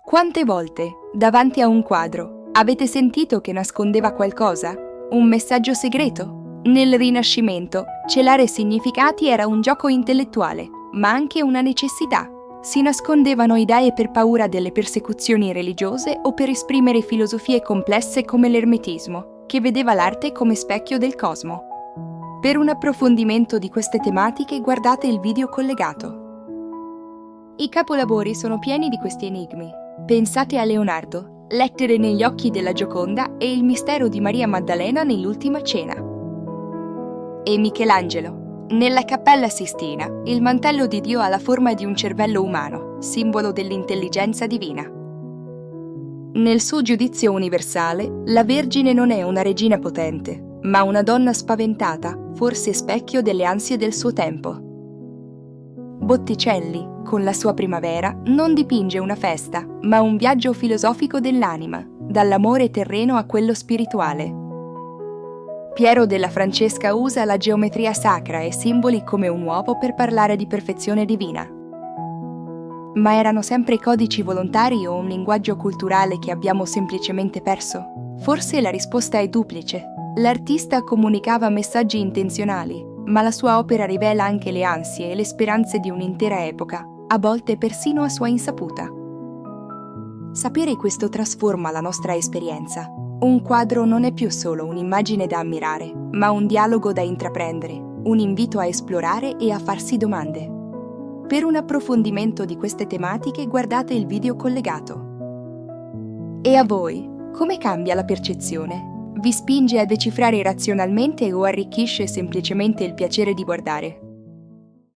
Quante volte, davanti a un quadro, avete sentito che nascondeva qualcosa? Un messaggio segreto? Nel Rinascimento, celare significati era un gioco intellettuale, ma anche una necessità. Si nascondevano idee per paura delle persecuzioni religiose o per esprimere filosofie complesse come l'ermetismo, che vedeva l'arte come specchio del cosmo. Per un approfondimento di queste tematiche guardate il video collegato. I capolavori sono pieni di questi enigmi. Pensate a Leonardo, Lettere negli occhi della Gioconda e il mistero di Maria Maddalena nell'Ultima Cena. E Michelangelo, nella Cappella Sistina, il mantello di Dio ha la forma di un cervello umano, simbolo dell'intelligenza divina. Nel suo giudizio universale, la Vergine non è una regina potente, ma una donna spaventata, forse specchio delle ansie del suo tempo. Botticelli, con la sua Primavera, non dipinge una festa, ma un viaggio filosofico dell'anima, dall'amore terreno a quello spirituale. Piero della Francesca usa la geometria sacra e simboli come un uovo per parlare di perfezione divina. Ma erano sempre codici volontari o un linguaggio culturale che abbiamo semplicemente perso? Forse la risposta è duplice. L'artista comunicava messaggi intenzionali, ma la sua opera rivela anche le ansie e le speranze di un'intera epoca, a volte persino a sua insaputa. Sapere questo trasforma la nostra esperienza. Un quadro non è più solo un'immagine da ammirare, ma un dialogo da intraprendere, un invito a esplorare e a farsi domande. Per un approfondimento di queste tematiche guardate il video collegato. E a voi, come cambia la percezione? Vi spinge a decifrare razionalmente o arricchisce semplicemente il piacere di guardare?